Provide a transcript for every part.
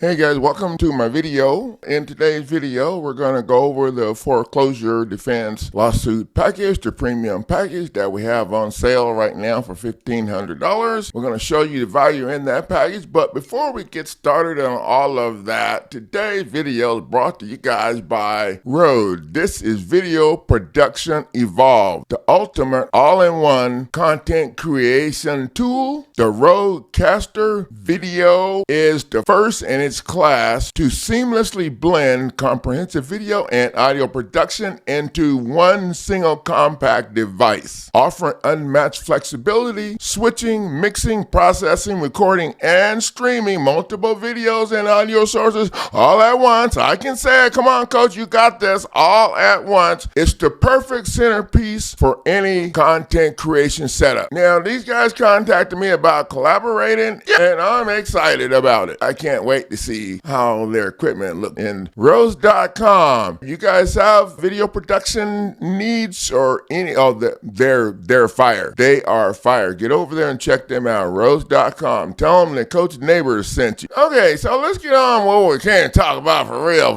Hey guys, welcome to my video. In today's video, we're going to go over the foreclosure defense lawsuit package, the premium package that we have on sale right now for $1,500. We're going to show you the value in that package, but before we get started on all of that, today's video is brought to you guys by Rode. This is Video Production Evolved, the ultimate all-in-one content creation tool. The Rodecaster Video is the first in its class to seamlessly blend comprehensive video and audio production into one single compact device, offering unmatched flexibility, switching, mixing, processing, recording, and streaming multiple videos and audio sources all at once. I can say it. Come on, coach, you got this. All at once. It's the perfect centerpiece for any content creation setup. Now, these guys contacted me about collaborating, and I'm excited about it. I can't wait to see how their equipment looks. In Rose.com, you guys have video production needs or any of they're fire. They are fire. Get over there and check them out. Rose.com. Tell them that Coach Neighbors sent you. Okay, so let's get on what we can talk about for real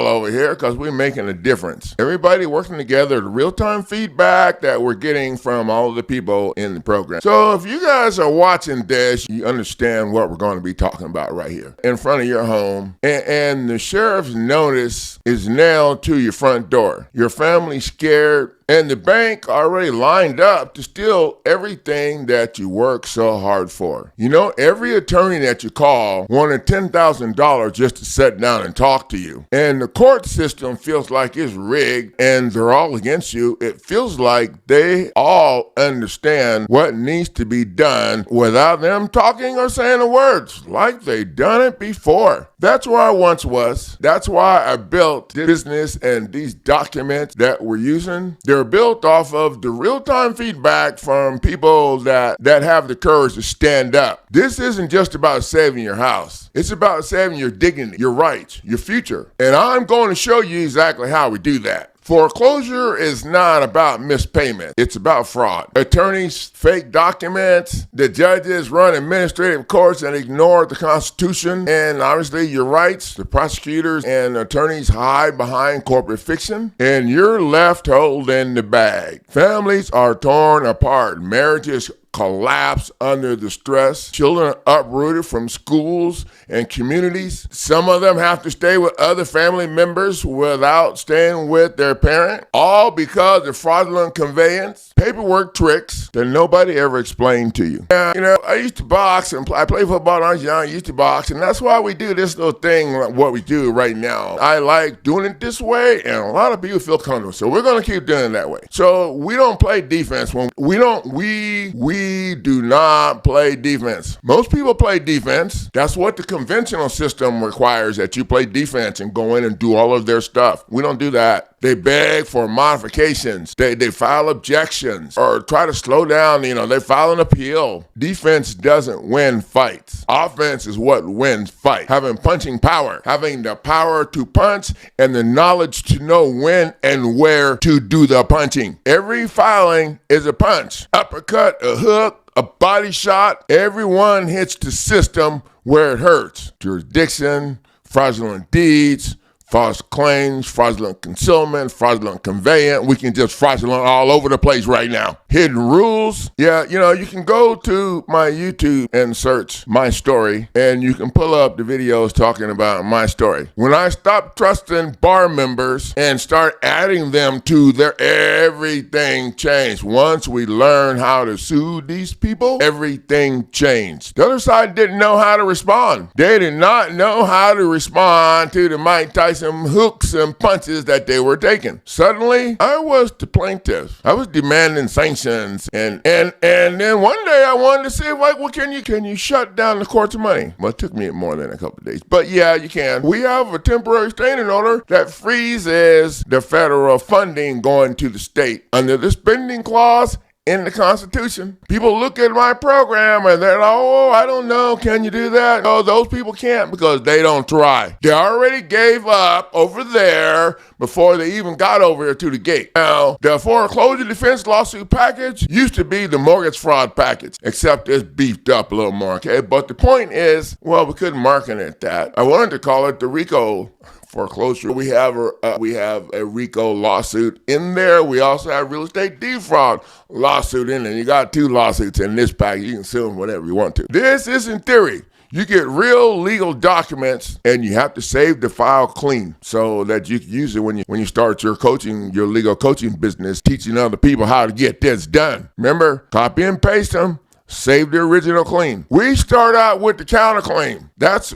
over here, because we're making a difference. Everybody working together, the real-time feedback that we're getting from all of the people in the program. So if you guys are watching this, you understand what we're going to be talking about right here in front of your home, and the sheriff's notice is nailed to your front door. Your family's scared, and the bank already lined up to steal everything that you work so hard for. You know, every attorney that you call wanted $10,000 just to sit down and talk to you. And the court system feels like it's rigged and they're all against you. It feels like they all understand what needs to be done without them talking or saying the words, like they done it before. That's where I once was. That's why I built this business, and these documents that we're using, they're built off of the real-time feedback from people that have the courage to stand up. This isn't just about saving your house. It's about saving your dignity, your rights, your future. And I'm going to show you exactly how we do that. Foreclosure is not about mispayment. It's about fraud. Attorneys fake documents. The judges run administrative courts and ignore the Constitution and obviously your rights. The prosecutors and attorneys hide behind corporate fiction, and you're left holding the bag. Families are torn apart. Marriages collapse under the stress. Children are uprooted from schools and communities. Some of them have to stay with other family members without staying with their parent, all because of fraudulent conveyance, paperwork tricks that nobody ever explained to you. You know, I used to box and I played football when I was young. I used to box, and that's why we do this little thing, like what we do right now. I like doing it this way, and a lot of people feel comfortable, so we're going to keep doing it that way. So we don't play defense. We do not play defense. Most people play defense. That's what the conventional system requires, that you play defense and go in and do all of their stuff. We don't do that. They beg for modifications. They file objections or try to slow down. You know, they file an appeal. Defense doesn't win fights. Offense is what wins fights. Having punching power, having the power to punch and the knowledge to know when and where to do the punching. Every filing is a punch, uppercut, a hook, a body shot. Everyone hits the system where it hurts. Jurisdiction, fraudulent deeds, false claims, fraudulent concealment, fraudulent conveyance. We can just fraudulent all over the place right now. Hidden rules. Yeah, you know, you can go to my YouTube and search my story, and you can pull up the videos talking about my story. When I stopped trusting bar members and start adding them to their, everything changed. Once we learned how to sue these people, everything changed. The other side didn't know how to respond. They did not know how to respond to the Mike Tyson hooks and punches that they were taking. Suddenly, I was the plaintiff. I was demanding sanctions, and then one day I wanted to say, like, well, can you shut down the court's money? Well, it took me more than a couple of days, but yeah, you can. We have a temporary restraining order that freezes the federal funding going to the state. Under the spending clause, in the Constitution. People look at my program and they're like, oh, I don't know, can you do that? No, those people can't because they don't try. They already gave up over there before they even got over here to the gate. Now, the foreclosure defense lawsuit package used to be the mortgage fraud package, except it's beefed up a little more, okay? But the point is, well, we couldn't market it that. I wanted to call it the RICO foreclosure. We have a RICO lawsuit in there. We also have real estate defraud lawsuit in there. You got 2 lawsuits in this package. You can sue them whatever you want to. This is in theory. You get real legal documents and you have to save the file clean so that you can use it when you start your legal coaching business, teaching other people how to get this done. Remember, copy and paste them. Save the original clean. We start out with the counterclaim. That's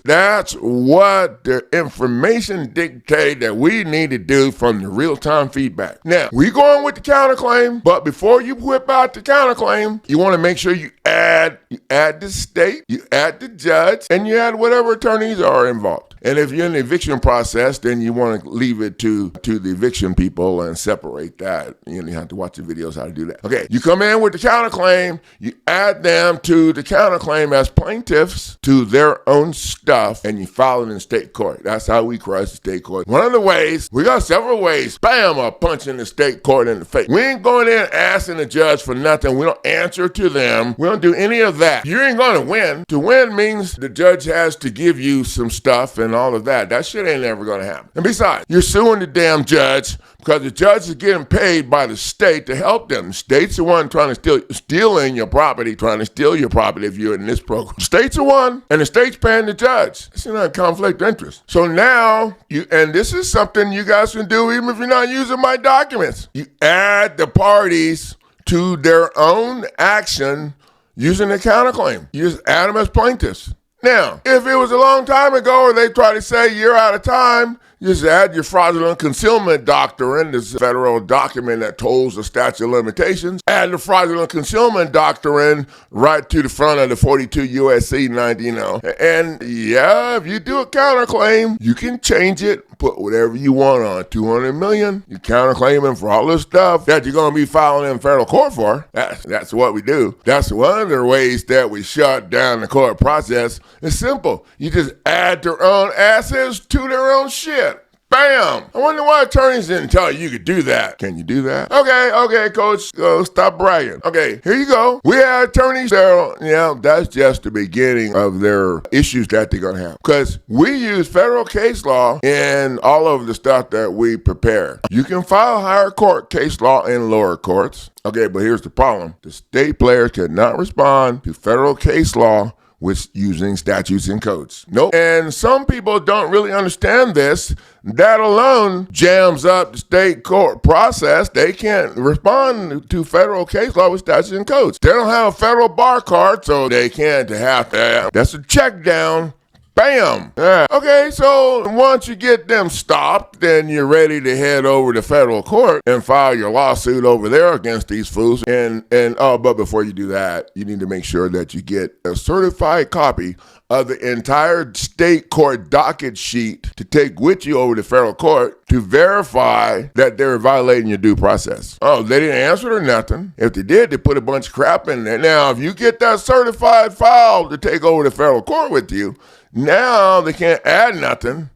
what the information dictated that we need to do from the real-time feedback. Now, we going with the counterclaim, but before you whip out the counterclaim, you want to make sure you add the state, you add the judge, and you add whatever attorneys are involved. And if you're in the eviction process, then you want to leave it to the eviction people and separate that. You have to watch the videos how to do that. Okay, you come in with the counterclaim, you add them to the counterclaim as plaintiffs to their own stuff, and you file it in state court. That's how we crush the state court. One of the ways, we got several ways, bam, a punch in the state court in the face. We ain't going in asking the judge for nothing. We don't answer to them. We don't do any of that. You ain't going to win. To win means the judge has to give you some stuff and all of that. That shit ain't never going to happen. And besides, you're suing the damn judge because the judge is getting paid by the state to help them. The state's the one trying to stealing your property, trying to steal your property if you're in this program. State's the one, and the state's paying the judge. It's not a conflict of interest. So now, and this is something you guys can do even if you're not using my documents. You add the parties to their own action using the counterclaim. You just add them as plaintiffs. Now, if it was a long time ago or they try to say you're out of time, just add your fraudulent concealment doctrine, this federal document that tolls the statute of limitations. Add the fraudulent concealment doctrine right to the front of the 42 U.S.C. 19. And yeah, if you do a counterclaim, you can change it, put whatever you want on it. $200 million, you counterclaiming for all this stuff that you're going to be filing in federal court for. That's what we do. That's one of the ways that we shut down the court process. It's simple. You just add their own assets to their own shit. Bam! I wonder why attorneys didn't tell you could do that. Can you do that? Okay, coach, stop bragging. Okay, here you go. We have attorneys that, that's just the beginning of their issues that they're going to have. Because we use federal case law in all of the stuff that we prepare. You can file higher court case law in lower courts. Okay, but here's the problem. The state players cannot respond to federal case law with using statutes and codes. Nope. And some people don't really understand this. That alone jams up the state court process. They can't respond to federal case law with statutes and codes. They don't have a federal bar card, so they can't have that. That's a check down. Bam! Yeah. Okay, so once you get them stopped, then you're ready to head over to federal court and file your lawsuit over there against these fools. But before you do that, you need to make sure that you get a certified copy of the entire state court docket sheet to take with you over to federal court to verify that they're violating your due process. Oh, they didn't answer it or nothing. If they did, they put a bunch of crap in there. Now, if you get that certified file to take over to federal court with you, now they can't add nothing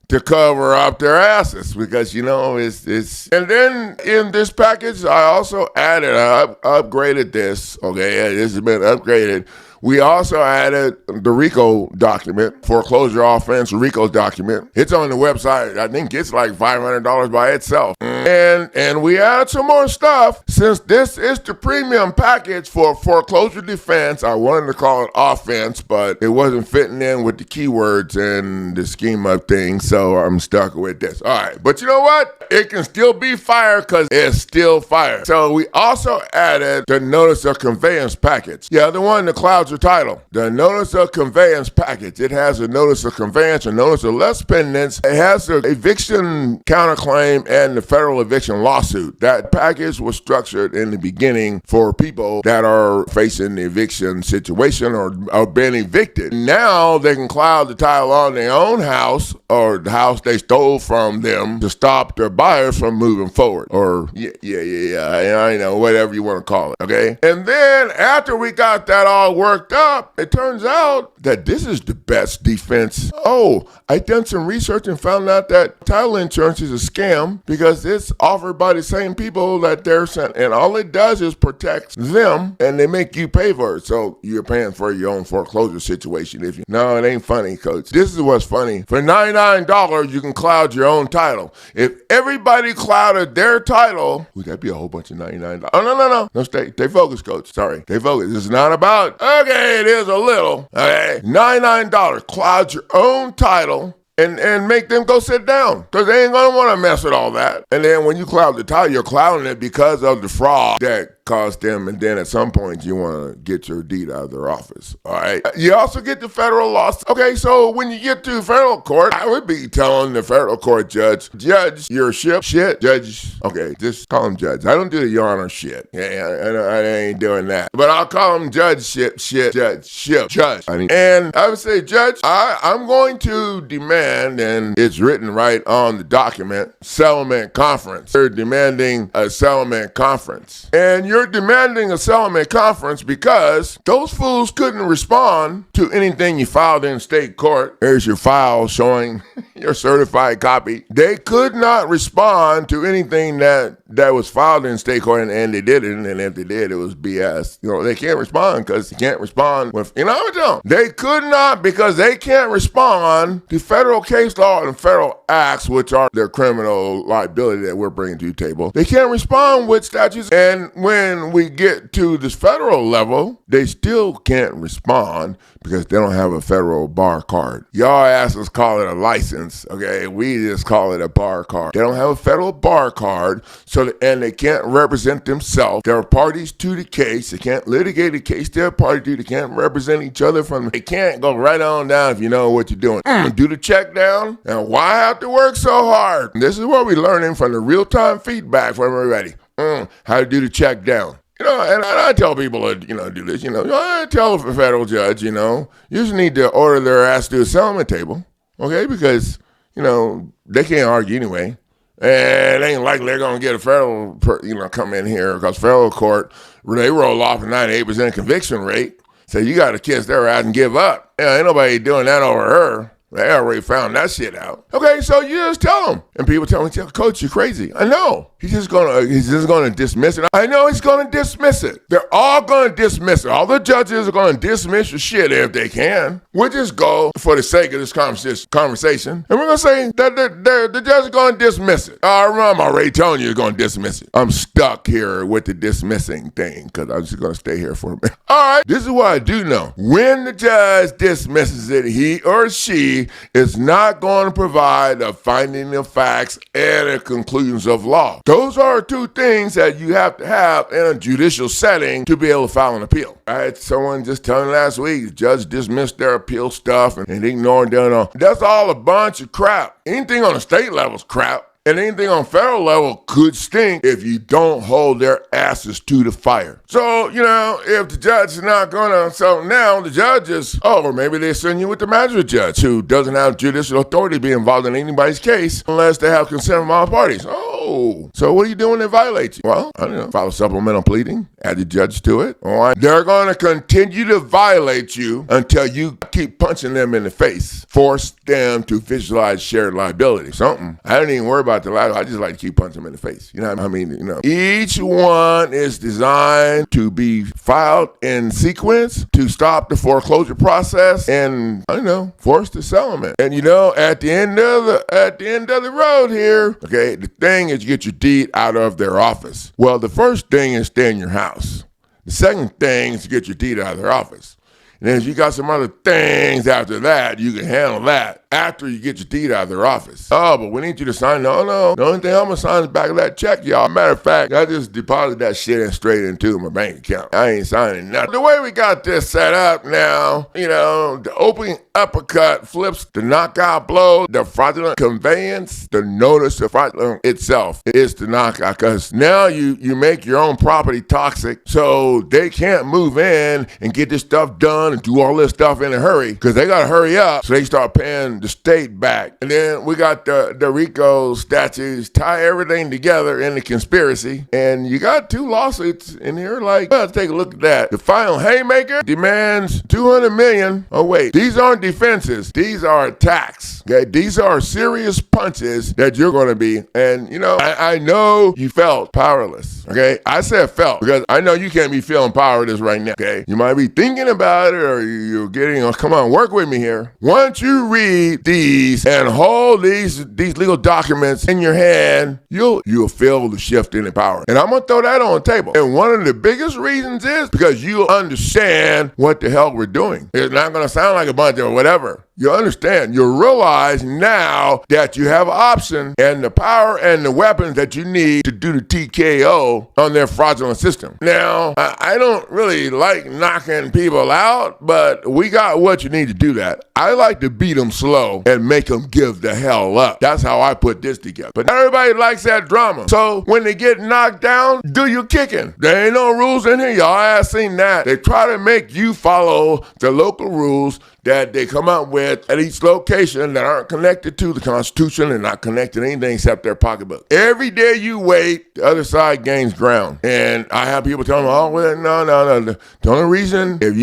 to cover up their asses because, it's... And then in this package, I also added, upgraded this, okay? This has been upgraded. We also added the RICO document, foreclosure offense RICO document. It's on the website. I think it's like $500 by itself. And we added some more stuff. Since this is the premium package for foreclosure defense, I wanted to call it offense, but it wasn't fitting in with the keywords and the scheme of things, so I'm stuck with this. All right, but you know what? It can still be fire because it's still fire. So we also added the notice of conveyance package. Yeah, the one that clouds your title. The notice of conveyance package. It has a notice of conveyance, a notice of less pendants. It has the eviction counterclaim and the federal federal eviction lawsuit. That package was structured in the beginning for people that are facing the eviction situation or are being evicted. Now they can cloud the title on their own house or the house they stole from them to stop their buyers from moving forward. Or I know, whatever you want to call it, okay? And then after we got that all worked up, it turns out that this is the best defense. Oh, I done some research and found out that title insurance is a scam because it's offered by the same people that they're sent, and all it does is protect them, and they make you pay for it. So you're paying for your own foreclosure situation. No, it ain't funny, coach. This is what's funny. For $99, you can cloud your own title. If everybody clouded their title, would that be a whole bunch of $99? Oh, no. No, stay focused, coach. Sorry, stay focused. It's not about, okay, it is a little, okay? $99, cloud your own title. And make them go sit down because they ain't going to want to mess with all that. And then when you cloud the title, you're clouding it because of the fraud that cost them. And then at some point, you want to get your deed out of their office. All right. You also get the federal loss. Okay, so when you get to federal court, I would be telling the federal court judge, your shit, judge. Okay, just call him judge. I don't do the your honor shit. Yeah, I ain't doing that. But I'll call him judge, judge. And I would say, judge, I'm going to demand, and it's written right on the document, settlement conference. You're demanding a settlement conference. And you're demanding a settlement conference because those fools couldn't respond to anything you filed in state court. Here's your file showing your certified copy. They could not respond to anything that was filed in state court, and they didn't. And if they did, it was BS. They can't respond because you can't respond with, they could not because they can't respond to federal case law and federal acts, which are their criminal liability that we're bringing to the table. They can't respond with statutes. And when we get to this federal level, they still can't respond because they don't have a federal bar card. Y'all asses call it a license, okay? We just call it a bar card. They don't have a federal bar card, and they can't represent themselves. They're parties to the case. They can't litigate the case they're party to. They can't represent each other they can't go right on down if you know what you're doing. Do the check down, and why have to work so hard? And this is what we're learning from the real-time feedback from everybody. How to do the check down. And I tell people to, do this, I tell a federal judge, you just need to order their ass to a settlement table, okay? Because, they can't argue anyway. And it ain't likely they're going to get a federal, come in here because federal court, they roll off a 98% conviction rate. So you got to kiss their ass and give up. Ain't nobody doing that over her. They already found that shit out. Okay, so you just tell them. And people tell me, Coach, you're crazy. I know. He's just gonna dismiss it. I know he's gonna dismiss it. They're all gonna dismiss it. All the judges are gonna dismiss your shit if they can. We'll just go for the sake of this conversation. And we're gonna say that the judge is gonna dismiss it. I'm already telling you he's gonna dismiss it. I'm stuck here with the dismissing thing because I'm just gonna stay here for a minute. All right, this is what I do know. When the judge dismisses it, he or she is not going to provide a finding of facts and a conclusions of law. Those are two things that you have to have in a judicial setting to be able to file an appeal. I had someone just tell me last week, the judge dismissed their appeal stuff and ignored them. That's all a bunch of crap. Anything on the state level is crap. And anything on federal level could stink if you don't hold their asses to the fire. So, if the judge is not so now the judge is, or maybe they send you with the magistrate judge who doesn't have judicial authority to be involved in anybody's case unless they have consent from all parties. Oh, so what are you doing that violates you? Well, I don't know, file a supplemental pleading, add the judge to it. All right. They're going to continue to violate you until you keep punching them in the face. Force them to visualize shared liability. Something. I don't even worry about the latter. I just like to keep punching them in the face. You know what I mean? Each one is designed to be filed in sequence to stop the foreclosure process and, force the settlement. And at the end of the road here, okay, the thing is you get your deed out of their office. Well, the first thing is stay in your house. The second thing is to get your deed out of their office. And then if you got some other things after that, you can handle that. after you get your deed out of their office. Oh, but we need you to sign. No. The only thing I'm going to sign is back of that check, y'all. Matter of fact, I just deposited that shit in straight into my bank account. I ain't signing nothing. The way we got this set up now, the opening uppercut flips the knockout blow, the fraudulent conveyance, the notice of fraudulent itself is the knockout, because now you make your own property toxic, so they can't move in and get this stuff done and do all this stuff in a hurry, because they got to hurry up, so they start paying the state back. And then we got the RICO statutes, tie everything together in the conspiracy, and you got 2 lawsuits in here. Like, let's take a look at that. The final haymaker demands $200 million. Oh wait, these aren't defenses, these are attacks. Okay, these are serious punches that you're going to be. And I know you felt powerless. Okay, I said felt because I know you can't be feeling powerless right now. Okay, you might be thinking about it, or you're getting. Come on, work with me here. Once you read these and hold these legal documents in your hand, you'll feel the shift in the power. And I'm gonna throw that on the table. And one of the biggest reasons is because you understand what the hell we're doing. It's not gonna sound like a bunch of whatever. You understand. You realize now that you have an option and the power and the weapons that you need to do the TKO on their fraudulent system. Now, I don't really like knocking people out, but we got what you need to do that. I like to beat them slow and make them give the hell up. That's how I put this together. But not everybody likes that drama. So when they get knocked down, do your kicking. There ain't no rules in here. Y'all have seen that. They try to make you follow the local rules that they come up with at each location that aren't connected to the Constitution and not connected to anything except their pocketbook. Every day you wait, the other side gains ground. And I have people tell me, oh, well, no. The only reason, if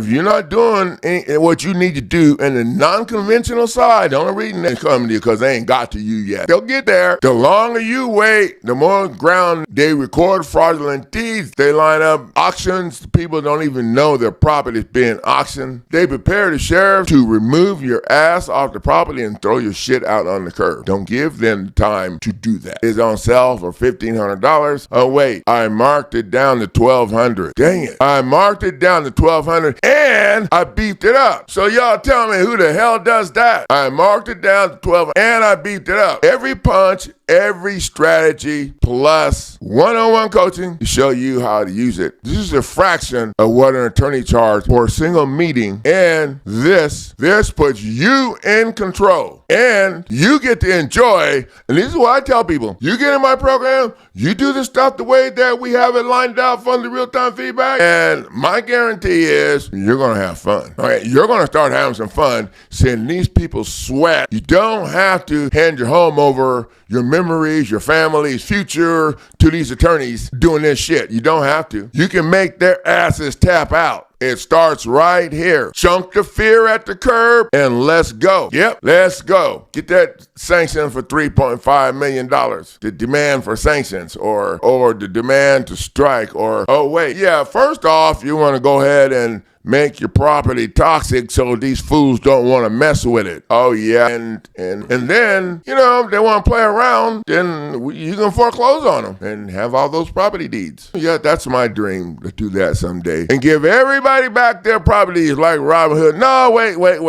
you're not doing what you need to do in the non-conventional side, the only reason they're coming to you because they ain't got to you yet. They'll get there. The longer you wait, the more ground they record fraudulent deeds. They line up auctions. People don't even know their property is being auctioned. They prepare the sheriff to remove your ass off the property and throw your shit out on the curb. Don't give them the time to do that. It's on sale for $1,500. Oh wait, I marked it down to $1,200. Dang it. I marked it down to $1,200 and I beefed it up. So y'all tell me who the hell does that? I marked it down to $1,200 and I beefed it up. Every punch, every strategy, plus one-on-one coaching to show you how to use it. This is a fraction of what an attorney charges for a single meeting, and this puts you in control, and you get to enjoy. And this is what I tell people: you get in my program, you do the stuff the way that we have it lined out from the real-time feedback, and my guarantee is you're gonna have fun. All right, you're gonna start having some fun seeing these people sweat. You don't have to hand your home over, your memories, your family's future to these attorneys doing this shit. You don't have to. You can make their asses tap out. It starts right here. Chunk the fear at the curb and let's go. Yep, let's go. Get that sanction for $3.5 million. The demand for sanctions or the demand to strike or, oh wait, yeah, first off, you want to go ahead and make your property toxic so these fools don't want to mess with it. Oh yeah, and then, if they want to play around, then you can foreclose on them and have all those property deeds. Yeah, that's my dream, to do that someday and give everybody back their properties like Robin Hood. No, wait. Y'all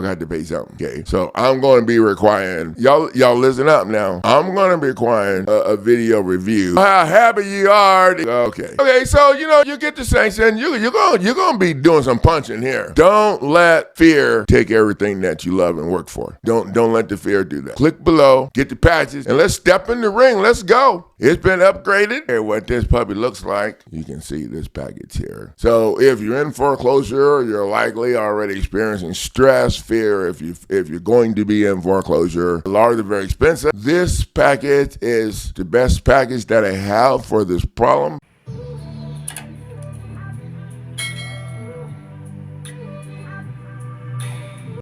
got to pay something. Okay, so I'm going to be requiring y'all listen up now. I'm going to be requiring a video review. How happy you are. Okay. So, you get the sanction, you're going to be doing some punching here. Don't let fear take everything that you love and work for. Don't let the fear do that. Click below, get the patches, and let's step in the ring. Let's go. It's been upgraded. Here, what this puppy looks like, you can see this package here. So if you're in foreclosure, you're likely already experiencing stress, fear. If you're going to be in foreclosure, a lot of them are very expensive. This package is the best package that I have for this problem.